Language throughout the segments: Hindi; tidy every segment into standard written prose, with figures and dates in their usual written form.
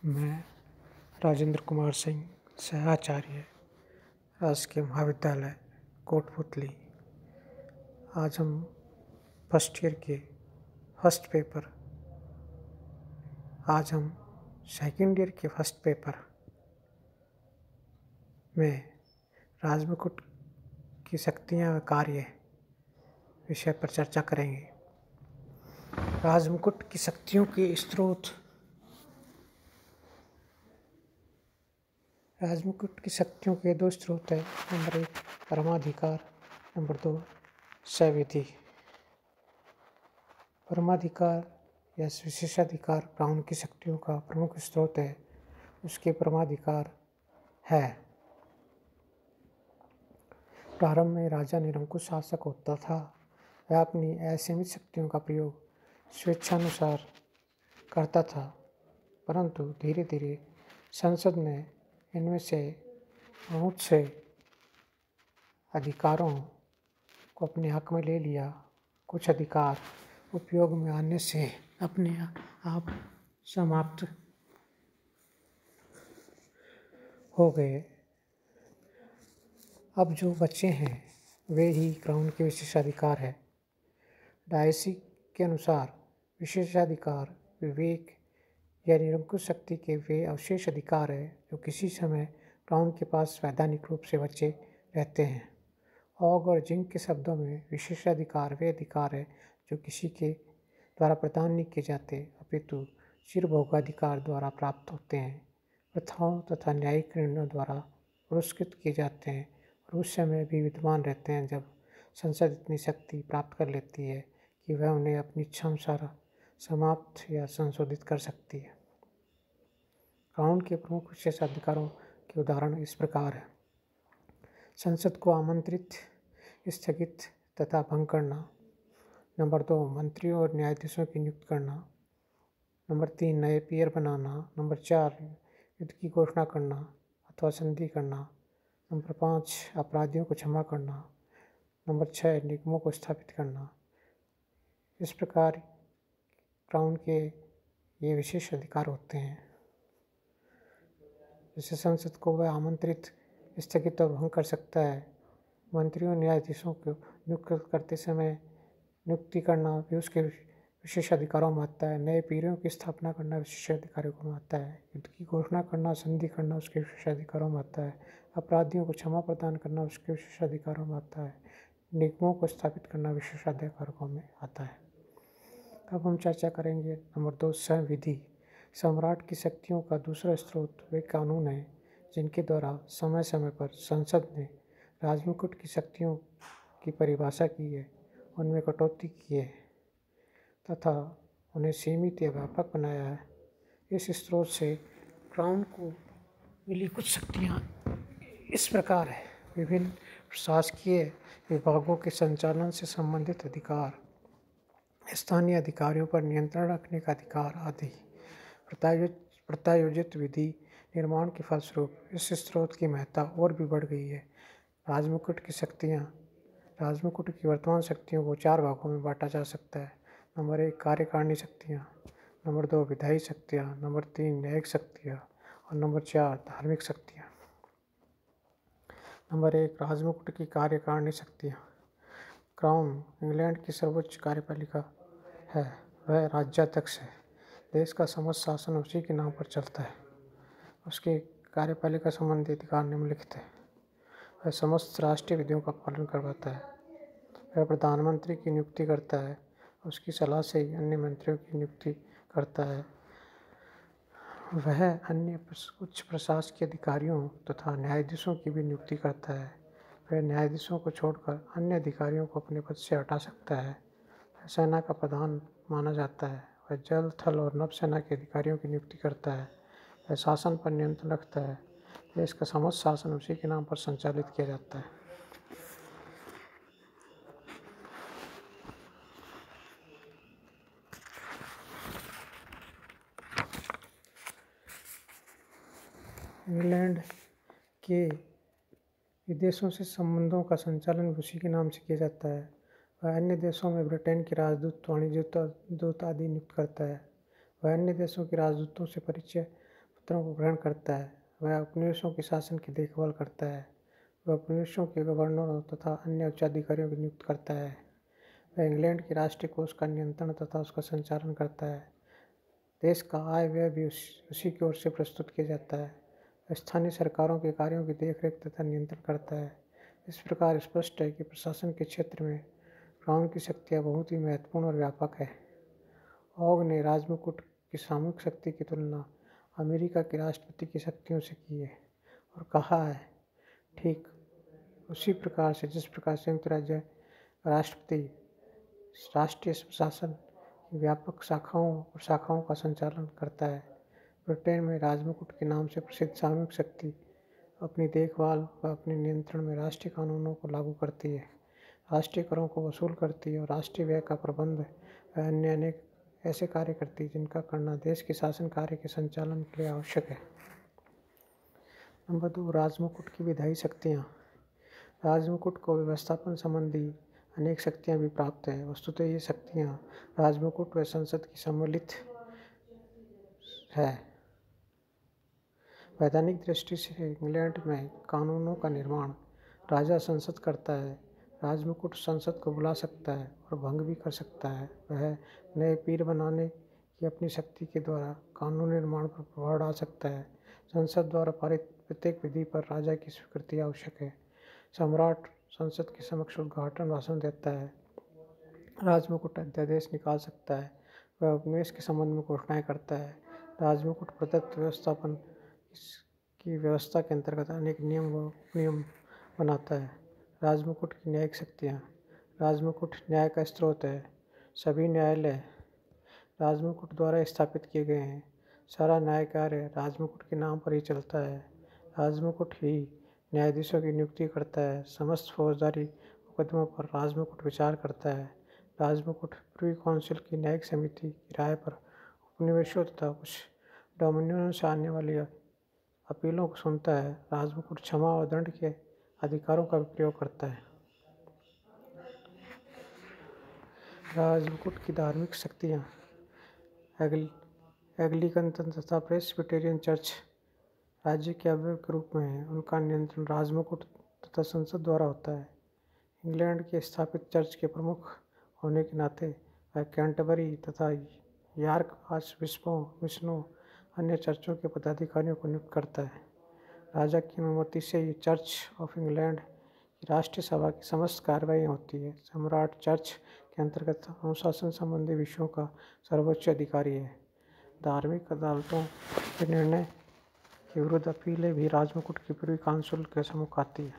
मैं राजेंद्र कुमार सिंह, सहआचार्य, राजकीय महाविद्यालय कोटपुतली। आज हम फर्स्ट ईयर के फर्स्ट पेपर आज हम सेकंड ईयर के फर्स्ट पेपर में राजमुकुट की शक्तियाँ व कार्य विषय पर चर्चा करेंगे। राजमुकुट की शक्तियों के स्रोत। राजमुकुट की शक्तियों के दो स्रोत हैं। Number 1 परमाधिकार, number 2 स्वविधि। परमाधिकार या विशेषाधिकार क्राउन की शक्तियों का प्रमुख स्रोत है। उसके परमाधिकार है। प्रारंभ में राजा निरंकुश शासक होता था। वह अपनी असीमित शक्तियों का प्रयोग स्वेच्छानुसार करता था, परंतु धीरे धीरे संसद ने इनमें से बहुत से अधिकारों को अपने हक में ले लिया। कुछ अधिकार उपयोग में आने से अपने आप समाप्त हो गए। अब जो बचे हैं वे ही क्राउन के विशेषाधिकार है। डायसी के अनुसार विशेषाधिकार विवेक या निरंकुश शक्ति के वे अवशेष अधिकार है जो किसी समय क्राउन के पास वैधानिक रूप से बचे रहते हैं। ऑग और जिंक के शब्दों में विशेषाधिकार वे अधिकार है जो किसी के द्वारा प्रदान नहीं किए जाते, अपितु चिरभोगाधिकार द्वारा प्राप्त होते हैं, प्रथाओं तथा न्यायिक निर्णयों द्वारा पुरस्कृत किए जाते हैं और उस समय भी विद्यमान रहते हैं जब संसद इतनी शक्ति प्राप्त कर लेती है कि वह उन्हें अपनी इच्छानुसार समाप्त या संशोधित कर सकती है। क्राउन के प्रमुख विशेषाधिकारों के उदाहरण इस प्रकार हैं। संसद को आमंत्रित, स्थगित तथा भंग करना। नंबर 2 मंत्रियों और न्यायाधीशों की नियुक्त करना। नंबर 3 नए पीयर बनाना। नंबर 4 युद्ध की घोषणा करना अथवा संधि करना। नंबर 5 अपराधियों को क्षमा करना। नंबर 6 निगमों को स्थापित करना। इस प्रकार क्राउन के ये विशेष अधिकार होते हैं। जैसे संसद को वह आमंत्रित, स्थगित और भंग कर सकता है। मंत्रियों न्यायाधीशों को नियुक्त करते समय नियुक्ति करना भी उसके विशेष अधिकारों में आता है। नए पीरियों की स्थापना करना विशेष अधिकारों में आता है। युद्ध की घोषणा करना, संधि करना उसके विशेष अधिकारों में आता है। अपराधियों को क्षमा प्रदान करना उसके विशेष अधिकारों में आता है। निगमों को स्थापित करना विशेष अधिकारों में आता है। अब हम चर्चा करेंगे नंबर 2 संविधि। सम्राट की शक्तियों का दूसरा स्रोत वे कानून हैं जिनके द्वारा समय समय पर संसद ने राजमुकुट की शक्तियों की परिभाषा की है, उनमें कटौती की है तथा उन्हें सीमित या व्यापक बनाया है। इस स्रोत से क्राउन को मिली कुछ शक्तियाँ इस प्रकार है। विभिन्न प्रशासकीय विभागों के संचालन से संबंधित अधिकार, स्थानीय अधिकारियों पर नियंत्रण रखने का अधिकार आदि। प्रत्यायोजित विधि निर्माण के फलस्वरूप इस स्रोत की महत्ता और भी बढ़ गई है। राजमुकुट की वर्तमान शक्तियों को 4 भागों में बांटा जा सकता है। नंबर 1 कार्यकारिणी शक्तियाँ, नंबर 2 विधायी शक्तियाँ, नंबर 3 न्यायिक शक्तियाँ और नंबर 4 धार्मिक शक्तियाँ। नंबर 1 राजमुकुट की कार्यकारिणी शक्तियाँ। क्राउन इंग्लैंड की सर्वोच्च कार्यपालिका है। वह राज्याध्यक्ष है। देश का समस्त शासन उसी के नाम पर चलता है। उसके कार्यपालिका संबंधी अधिकार निम्नलिखित है। वह समस्त राष्ट्रीय विधियों का पालन करवाता है। वह प्रधानमंत्री की नियुक्ति करता है। उसकी सलाह से ही अन्य मंत्रियों की नियुक्ति करता है। वह अन्य उच्च प्रशासकीय अधिकारियों तथा न्यायाधीशों की भी नियुक्ति करता है। वह न्यायाधीशों को छोड़कर अन्य अधिकारियों को अपने पद से हटा सकता है। वह सेना का प्रधान माना जाता है। वह जल, थल और नभ सेना के अधिकारियों की नियुक्ति करता है। वह शासन पर नियंत्रण रखता है। देश का समस्त शासन उसी के नाम पर संचालित किया जाता है। इंग्लैंड के विदेशों से संबंधों का संचालन उसी के नाम से किया जाता है। वह अन्य देशों में ब्रिटेन के राजदूत, वाणिज्य दूत आदि नियुक्त करता है। वह अन्य देशों के राजदूतों से परिचय पत्रों को ग्रहण करता है। वह उपनिवेशों के शासन की देखभाल करता है। वह उपनिवेशों के गवर्नरों तथा अन्य उच्चाधिकारियों की नियुक्त करता है। वह इंग्लैंड के राष्ट्रीय कोष का नियंत्रण तथा उसका संचालन करता है। देश का आय व्यय भी उसी की ओर से प्रस्तुत किया जाता है। वह स्थानीय सरकारों के कार्यों की देखरेख तथा नियंत्रण करता है। इस प्रकार स्पष्ट है कि प्रशासन के क्षेत्र में क्राउन की शक्तियाँ बहुत ही महत्वपूर्ण और व्यापक है। ऑग ने राजमुकुट की सामूहिक शक्ति की तुलना अमेरिका के राष्ट्रपति की शक्तियों से की है और कहा है, ठीक उसी प्रकार से जिस प्रकार संयुक्त राज्य राष्ट्रपति राष्ट्रीय प्रशासन की व्यापक शाखाओं का संचालन करता है। ब्रिटेन में राजमुकुट के नाम से प्रसिद्ध सामूहिक शक्ति अपनी देखभाल व अपने नियंत्रण में राष्ट्रीय कानूनों को लागू करती है, राष्ट्रीय करों को वसूल करती है और राष्ट्रीय व्यय का प्रबंध व अन्य अनेक ऐसे कार्य करती है जिनका करना देश के शासन कार्य के संचालन के लिए आवश्यक है। नंबर 2, राजमुकुट की विधायी शक्तियाँ। राजमुकुट को व्यवस्थापन संबंधी अनेक शक्तियाँ भी प्राप्त हैं। वस्तुतः ये शक्तियाँ राजमुकुट व संसद की सम्मिलित है। वैधानिक दृष्टि से इंग्लैंड में कानूनों का निर्माण राजा संसद करता है। राजमुकुट संसद को बुला सकता है और भंग भी कर सकता है। वह नए पीर बनाने की अपनी शक्ति के द्वारा कानून निर्माण पर प्रभाव डाल सकता है। संसद द्वारा पारित प्रत्येक विधि पर राजा की स्वीकृति आवश्यक है। सम्राट संसद के समक्ष उद्घाटन भाषण देता है। राजमुकुट अध्यादेश निकाल सकता है। वह उपनिवेश के संबंध में घोषणाएं करता है। राजमुकुट प्रदत्त व्यवस्थापन की व्यवस्था के अंतर्गत अनेक नियम बनाता है। राजमुकुट की न्यायिक शक्तियाँ। राजमुकुट न्याय का स्रोत है। सभी न्यायालय राजमुकुट द्वारा स्थापित किए गए हैं। सारा न्याय कार्य राजमुकुट के नाम पर ही चलता है। राजमुकुट ही न्यायाधीशों की नियुक्ति करता है। समस्त फौजदारी मुकदमों पर राजमुकुट विचार करता है। राजमुकुट प्रिवी काउंसिल की न्यायिक समिति की राय पर उपनिवेशों तथा कुछ डोमिनियन से आने वाली अपीलों को सुनता है। राजमुकुट क्षमा और दंड के अधिकारों का भी प्रयोग करता है। राजमुकुट की धार्मिक शक्तियाँ। एंग्लिकन तथा प्रेस्बिटेरियन चर्च राज्य के अवयव के रूप में है। उनका नियंत्रण राजमुकुट तथा संसद द्वारा होता है। इंग्लैंड के स्थापित चर्च के प्रमुख होने के नाते वह कैंटरबरी तथा यॉर्क आर्चबिशपों मिशनों अन्य चर्चों के पदाधिकारियों को नियुक्त करता है। राजा की अनुमति से ही चर्च ऑफ इंग्लैंड की राष्ट्रीय सभा की समस्त कार्रवाई होती है। सम्राट चर्च के अंतर्गत अनुशासन संबंधी विषयों का सर्वोच्च अधिकारी है। धार्मिक अदालतों के निर्णय के विरुद्ध अपीलें भी राजमुकुट की प्रिवी काउंसिल के सम्मुख आती है।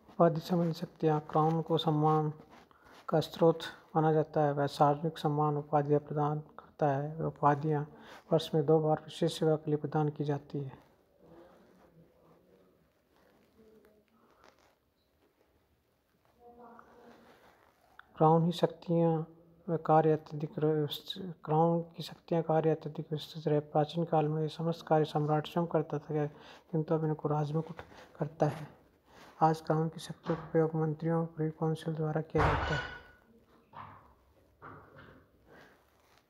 उपाधि संबंधी शक्तियाँ। क्राउन को सम्मान का स्रोत माना जाता है। वह सार्वजनिक सम्मान उपाधियाँ प्रदान करता है। वह उपाधियाँ वर्ष में 2 बार विशेष सेवा के लिए प्रदान की जाती है। क्राउन की शक्तियाँ कार्य अत्यधिक विस्तृत रहे। प्राचीन काल में ये समस्त कार्य सम्राट स्वयं करता था, किंतु अब इनको राजमुकुट करता है। आज क्राउन की शक्तियों का प्रयोग मंत्रियों प्रिवी काउंसिल द्वारा किया जाता है।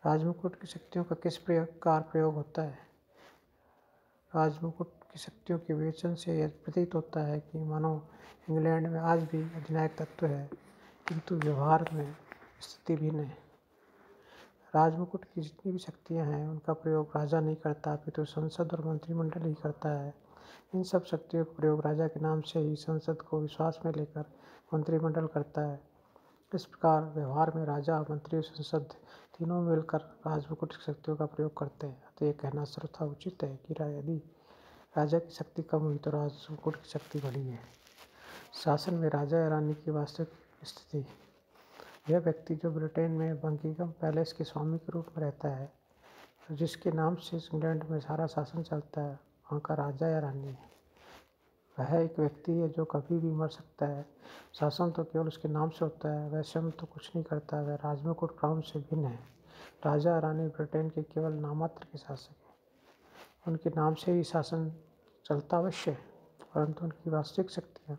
राजमुकुट की शक्तियों का किस प्रकार प्रयोग होता है? राजमुकुट की शक्तियों के विवेचन से यह प्रतीत होता है कि मानो इंग्लैंड में आज भी अधिनायक तत्व है, किंतु व्यवहार में स्थिति भिन्न है। राजमुकुट की जितनी भी शक्तियाँ हैं उनका प्रयोग राजा नहीं करता, अपितु संसद और मंत्रिमंडल ही करता है। इन सब शक्तियों का प्रयोग राजा के नाम से ही संसद को विश्वास में लेकर मंत्रिमंडल करता है। इस प्रकार व्यवहार में राजा, मंत्री और संसद तीनों मिलकर राजमुकुट की शक्तियों का प्रयोग करते हैं। अतः यह कहना सर्वथा उचित है कि यदि राजा की शक्ति कम हुई तो राजमुकुट की शक्ति बढ़ी है। शासन में राजा या रानी की वास्तविक स्थिति। यह व्यक्ति जो ब्रिटेन में बकिंघम पैलेस के स्वामी के रूप में रहता है, जिसके नाम से इंग्लैंड में सारा शासन चलता है, वहाँ का राजा या रानी है। वह एक व्यक्ति है जो कभी भी मर सकता है। शासन तो केवल उसके नाम से होता है, वह स्वयं तो कुछ नहीं करता। वह राजमुकुट क्राउन से भिन्न है। राजा और रानी ब्रिटेन के केवल नामात्र के शासक हैं। उनके नाम से ही शासन चलता अवश्य है, परंतु उनकी वास्तविक शक्तियाँ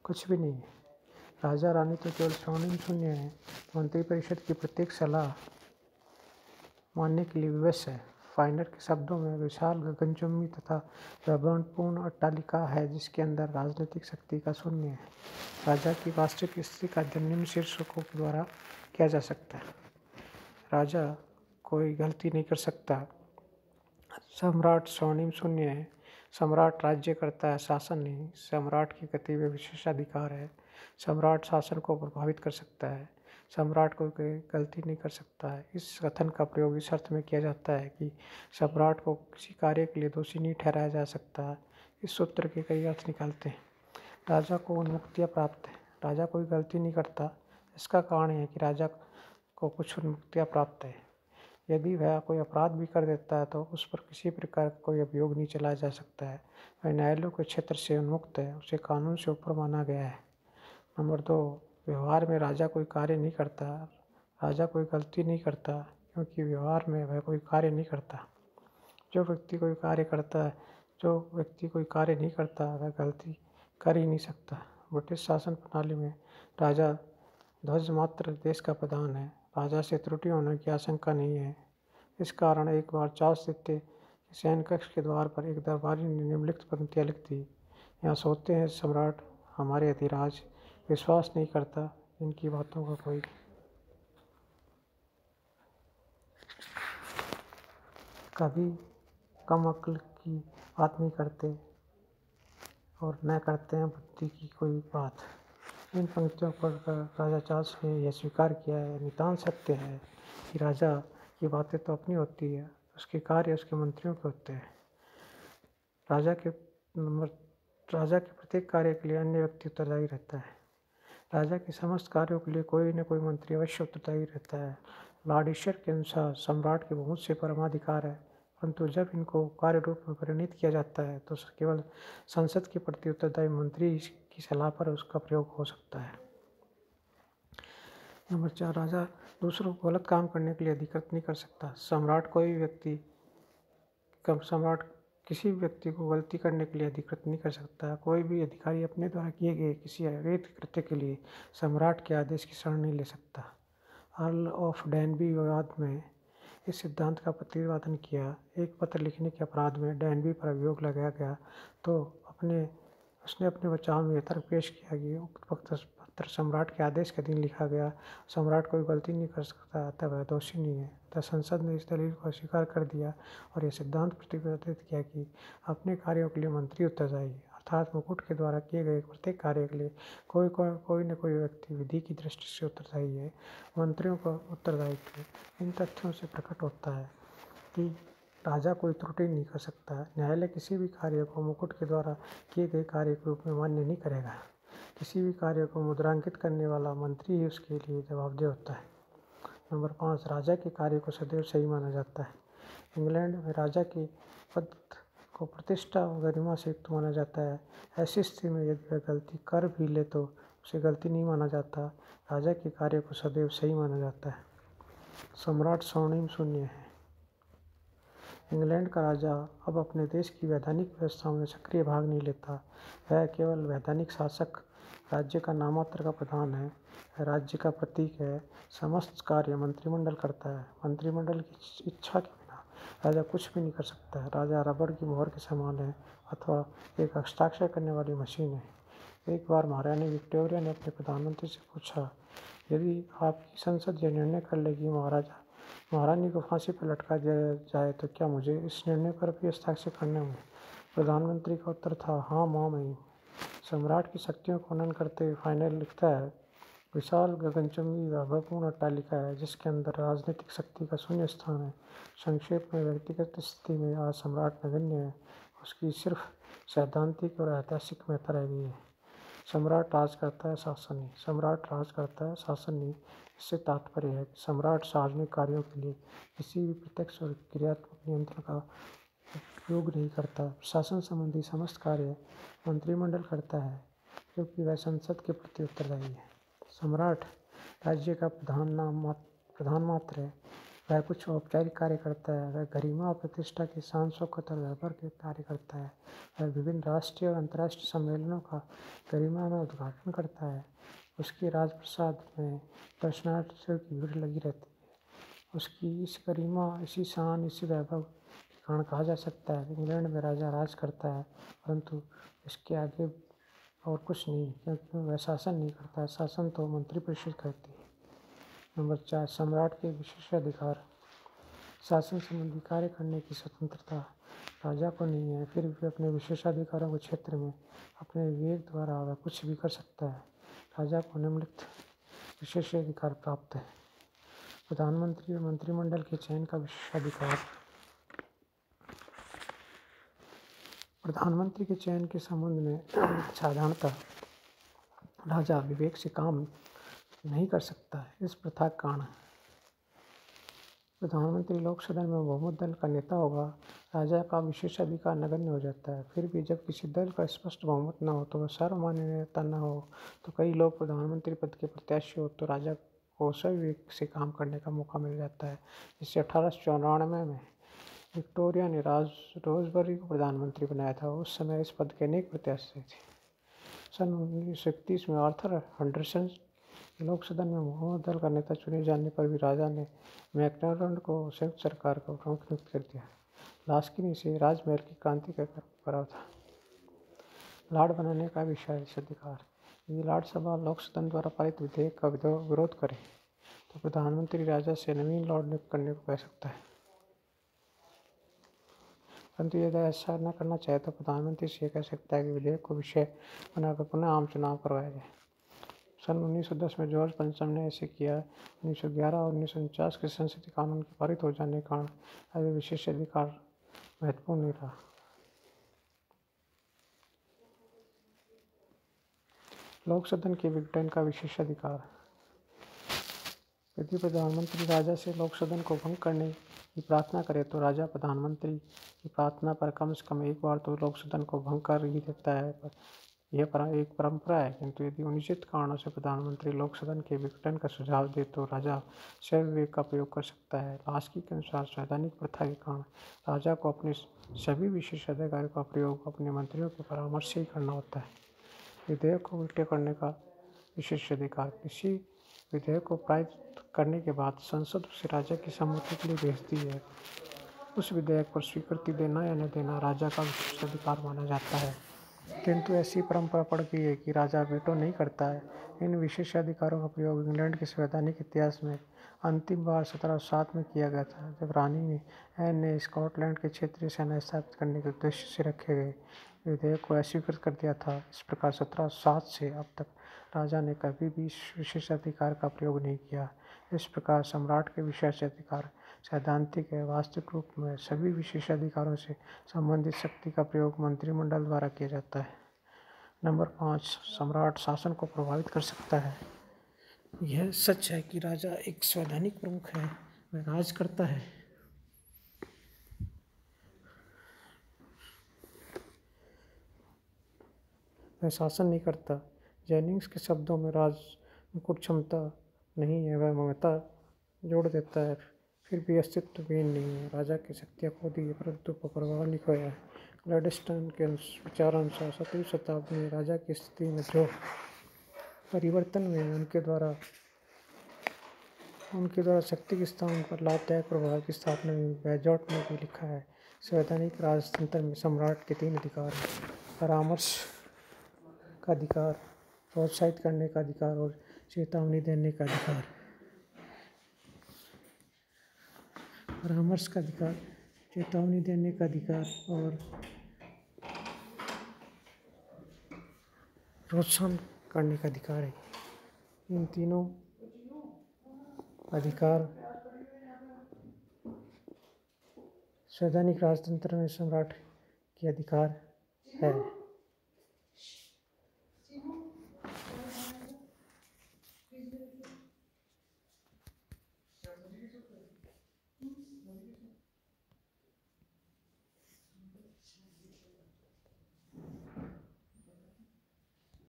कुछ भी नहीं है। राजा रानी तो केवल स्वर्णिम शून्य है, मंत्रिपरिषद की प्रत्येक सलाह मानने के लिए विवश है। फाइनर के शब्दों में विशाल गगनचुंबी तथा वैभवपूर्ण अट्टालिका है जिसके अंदर राजनीतिक शक्ति का शून्य है। राजा की वास्तविक स्थिति का अध्ययन निम्न शीर्षकों के द्वारा किया जा सकता है। राजा कोई गलती नहीं कर सकता। सम्राट स्वर्णिम शून्य है। सम्राट राज्य करता है, शासन नहीं। सम्राट की गति में विशेषाधिकार है। सम्राट शासन को प्रभावित कर सकता है। सम्राट कोई गलती नहीं कर सकता है। इस कथन का प्रयोग इस अर्थ में किया जाता है कि सम्राट को किसी कार्य के लिए दोषी नहीं ठहराया जा सकता। इस सूत्र के कई अर्थ निकालते हैं। राजा को उन्मुक्तियाँ प्राप्त है। राजा कोई गलती नहीं करता। इसका कारण है कि राजा को कुछ उन्मुक्तियाँ प्राप्त है। यदि वह कोई अपराध भी कर देता है तो उस पर किसी प्रकार का कोई अभियोग नहीं चलाया जा सकता है। वह न्यायालयों के क्षेत्र से उन्मुक्त है, उसे कानून से ऊपर माना गया है। नंबर 2, व्यवहार में राजा कोई कार्य नहीं करता। राजा कोई गलती नहीं करता क्योंकि व्यवहार में वह कोई कार्य नहीं करता। जो व्यक्ति कोई कार्य नहीं करता वह गलती कर ही नहीं सकता। ब्रिटिश शासन प्रणाली में राजा ध्वज मात्र देश का प्रधान है। राजा से त्रुटि होने की आशंका नहीं है। इस कारण एक बार चार्ल्स द्वितीय के शयन कक्ष के द्वार पर एक दरबारी ने निम्नलिखित पंक्तियाँ लिख दी। यहाँ सोते हैं सम्राट, हमारे अधिराज विश्वास नहीं करता, इनकी बातों का कोई कभी कम अक्ल की बात नहीं करते और न करते हैं बुद्धि की कोई बात। इन पंक्तियों पर राजा चार्ल्स ने यह स्वीकार किया है, नितांत सत्य है कि राजा की बातें तो अपनी होती है, उसके कार्य उसके मंत्रियों के होते हैं। राजा के प्रत्येक कार्य के लिए अन्य व्यक्ति उत्तरदायी रहता है। राजा के समस्त कार्यों के लिए कोई न कोई मंत्री अवश्य उत्तरदायी रहता है। लॉर्ड ईश्वर के अनुसार सम्राट के बहुत से परमाधिकार है, परंतु जब इनको कार्य रूप में परिणित किया जाता है तो केवल संसद के प्रति उत्तरदायी मंत्री की सलाह पर उसका प्रयोग हो सकता है। नंबर 4, राजा दूसरों को गलत काम करने के लिए अधिकृत नहीं कर सकता। सम्राट किसी भी व्यक्ति को गलती करने के लिए अधिकृत नहीं कर सकता। कोई भी अधिकारी अपने द्वारा किए गए किसी अवैध कृत्य के लिए सम्राट के आदेश की शरण नहीं ले सकता। अर्ल ऑफ डैनबी विवाद में इस सिद्धांत का प्रतिपादन किया। एक पत्र लिखने के अपराध में डैनबी पर अभियोग लगाया गया तो उसने अपने बचाव में यह तर्क पेश किया कि उक्त पत्र सम्राट के आदेश के अधीन लिखा गया। सम्राट कोई गलती नहीं कर सकता, अतः वह दोषी नहीं है। तब संसद ने इस दलील को अस्वीकार कर दिया और यह सिद्धांत प्रतिपादित किया कि अपने कार्यों के लिए मंत्री उत्तरदायी है, अर्थात मुकुट के द्वारा किए गए प्रत्येक कार्य के लिए कोई न कोई व्यक्ति विधि की दृष्टि से उत्तरदायी है। मंत्रियों का उत्तरदायित्व इन तथ्यों से प्रकट होता है कि राजा कोई त्रुटि नहीं कर सकता। न्यायालय किसी भी कार्य को मुकुट के द्वारा किए गए कार्य के रूप में मान्य नहीं करेगा। किसी भी कार्य को मुद्रांकित करने वाला मंत्री ही उसके लिए जवाबदेह होता है। नंबर 5, राजा के कार्य को सदैव सही माना जाता है। इंग्लैंड में राजा के पद को प्रतिष्ठा और गरिमा से युक्त माना जाता है। ऐसी स्थिति में यदि वह गलती कर भी ले तो उसे गलती नहीं माना जाता। राजा के कार्य को सदैव सही माना जाता है। सम्राट स्वर्णिम शून्य है। इंग्लैंड का राजा अब अपने देश की वैधानिक व्यवस्थाओं में सक्रिय भाग नहीं लेता। वह केवल वैधानिक शासक, राज्य का नामात्र का प्रधान है। वह राज्य का प्रतीक है। समस्त कार्य मंत्रिमंडल करता है। मंत्रिमंडल की इच्छा के बिना राजा कुछ भी नहीं कर सकता है। राजा रबड़ की मोहर के समान है अथवा एक हस्ताक्षर करने वाली मशीन है। एक बार महारानी विक्टोरिया ने अपने प्रधानमंत्री से पूछा, यदि आपकी संसद यह निर्णय कर लेगी महारानी को फांसी पर लटका दिया जाए तो क्या मुझे इस निर्णय पर भी हस्ताक्षर करने होंगे? प्रधानमंत्री का उत्तर था, हाँ माँ। सम्राट की शक्तियों का वर्णन करते हुए फाइनल लिखता है, विशाल गगनचुंबी वैभवपूर्ण अट्टालिका है जिसके अंदर राजनीतिक शक्ति का शून्य स्थान है। संक्षेप में व्यक्तिगत स्थिति में आज सम्राट नगण्य है। उसकी सिर्फ सैद्धांतिक और ऐतिहासिक महत्ता रह गई है। सम्राट राज करता है, शासन नहीं। सम्राट राज करता है, शासन नहीं। इससे तात्पर्य है कि सम्राट सार्वजनिक कार्यों के लिए किसी भी प्रत्यक्ष और क्रियात्मक नियंत्रण का उपयोग नहीं करता। शासन संबंधी समस्त कार्य मंत्रिमंडल करता है क्योंकि वह संसद के प्रति उत्तरदायी है। सम्राट राज्य का प्रधान मात्र है। वह कुछ औपचारिक कार्य करता है। वह गरिमा और प्रतिष्ठा के शान शौकत और वैभव के कार्य करता है। वह विभिन्न राष्ट्रीय और अंतर्राष्ट्रीय सम्मेलनों का गरिमा में उद्घाटन करता है। उसके राजप्रसाद में दर्शनार्थियों की भीड़ लगी रहती है। उसकी इस गरिमा, इसी शान, इसी वैभव के कारण कहा जा सकता है कि इंग्लैंड में राजा राज करता है, परंतु इसके आगे और कुछ नहीं, क्योंकि वह शासन नहीं करता है, शासन तो मंत्रिपरिषद करती है। नंबर 4, सम्राट के विशेष अधिकार। शासन संबंधी कार्य करने की स्वतंत्रता राजा को नहीं है, फिर भी अपने विशेषाधिकारों के क्षेत्र में अपने विवेक द्वारा वह कुछ भी कर सकता है। राजा को निम्नलिखित विशेषाधिकार प्राप्त है। प्रधानमंत्री और मंत्रिमंडल के चयन का विशेषाधिकार। प्रधानमंत्री के चयन के संबंध में साधारणतः राजा विवेक से काम नहीं कर सकता है। इस प्रथा का कारण प्रधानमंत्री लोक सदन में बहुमत दल का नेता होगा, राजा का विशेषाधिकार नगण्य हो जाता है। फिर भी जब किसी दल का स्पष्ट बहुमत न हो तो वह सर्वमान्य नेता न हो तो कई लोग प्रधानमंत्री पद के प्रत्याशी हो तो राजा को सविवेक से काम करने का मौका मिल जाता है। जिससे 1894 में विक्टोरिया ने रोजबरी को प्रधानमंत्री बनाया था। उस समय इस पद के अनेक प्रत्याशी थे। सन 1931 में आर्थर हंडरसन लोक सदन में बहुमत दल का नेता चुने जाने पर भी राजा ने मैकडॉनल्ड को संयुक्त सरकार का प्रमुख नियुक्त कर दिया। लास्किनी से राजमहल की क्रांति का कराव था। लॉर्ड बनाने का विशेषाधिकार। यदि लॉर्ड सभा लोक सदन द्वारा पारित विधेयक का विरोध करे तो प्रधानमंत्री राजा से नवीन लॉर्ड नियुक्त करने को कह सकता है, परंतु यदि ऐसा न करना चाहे तो प्रधानमंत्री से कह सकता है कि विधेयक को विषय बनाकर पुनः आम चुनाव करवाया जाए। सन 1910 में जॉर्ज पंचम ने ऐसे किया। 1911 और 1949 के संसदीय कानून के पारित हो जाने के कारण अब विशेषाधिकार महत्वपूर्ण नहीं रहा। लोक सदन के विघटन का विशेषाधिकार। यदि प्रधानमंत्री राजा से लोक सदन को भंग करने की प्रार्थना करे तो राजा प्रधानमंत्री की प्रार्थना पर कम से कम एक बार तो लोक सदन को भंग कर ही देता है। यह एक परंपरा है, किंतु यदि उचित कारणों से प्रधानमंत्री लोक सदन के विघटन का सुझाव दे तो राजा स्वविवेक का प्रयोग कर सकता है। लास्की के अनुसार संवैधानिक प्रथा के कारण राजा को अपने सभी विशेषाधिकारों का प्रयोग अपने मंत्रियों के परामर्श से ही करना होता है। विधेयक को उल्टे करने का विशेषाधिकार। किसी विधेयक को पारित करने के बाद संसद उसे राजा की सम्मति के लिए भेजती है। उस विधेयक पर स्वीकृति देना या न देना राजा का विशेषाधिकार माना जाता है, किंतु ऐसी परंपरा पड़ गई है कि राजा वीटो नहीं करता है। इन विशेषाधिकारों का प्रयोग इंग्लैंड के संवैधानिक इतिहास में अंतिम बार 1707 में किया गया था, जब रानी एन ने स्कॉटलैंड के क्षेत्रीय सेना स्थापित करने के उद्देश्य से रखे गए विधेयक को अस्वीकृत कर दिया था। इस प्रकार 1707 से अब तक राजा ने कभी भी इस विशेषाधिकार का प्रयोग नहीं किया। इस प्रकार सम्राट के विशेषाधिकार सैद्धांतिक है। वास्तविक रूप में सभी विशेषाधिकारों से संबंधित शक्ति का प्रयोग मंत्रिमंडल द्वारा किया जाता है। नंबर 5, सम्राट शासन को प्रभावित कर सकता है। यह सच है कि राजा एक संवैधानिक प्रमुख है, वह राज करता है, वह शासन नहीं करता। जेनिंग्स के शब्दों में राज मुकुट क्षमता नहीं है, वह ममता जोड़ देता है, फिर भी अस्तित्वहीन नहीं है। राजा की शक्तियाँ खो दी है परंतु प्रभाव नहीं खोया है। ग्लैडस्टोन के विचारानुसार 17वीं शताब्दी में राजा की स्थिति में जो परिवर्तन हुए उनके द्वारा शक्ति के स्थान पर लाभदायक प्रभाव की स्थापना हुई। बैजॉट ने भी लिखा है, संवैधानिक राजतंत्र में सम्राट के 3 अधिकार हैं: परामर्श का अधिकार, प्रोत्साहित करने का अधिकार और चेतावनी देने का अधिकार। परामर्श का अधिकार, चेतावनी देने का अधिकार और प्रोत्साहन करने का अधिकार है। इन तीनों अधिकार संवैधानिक राजतंत्र में सम्राट के अधिकार है।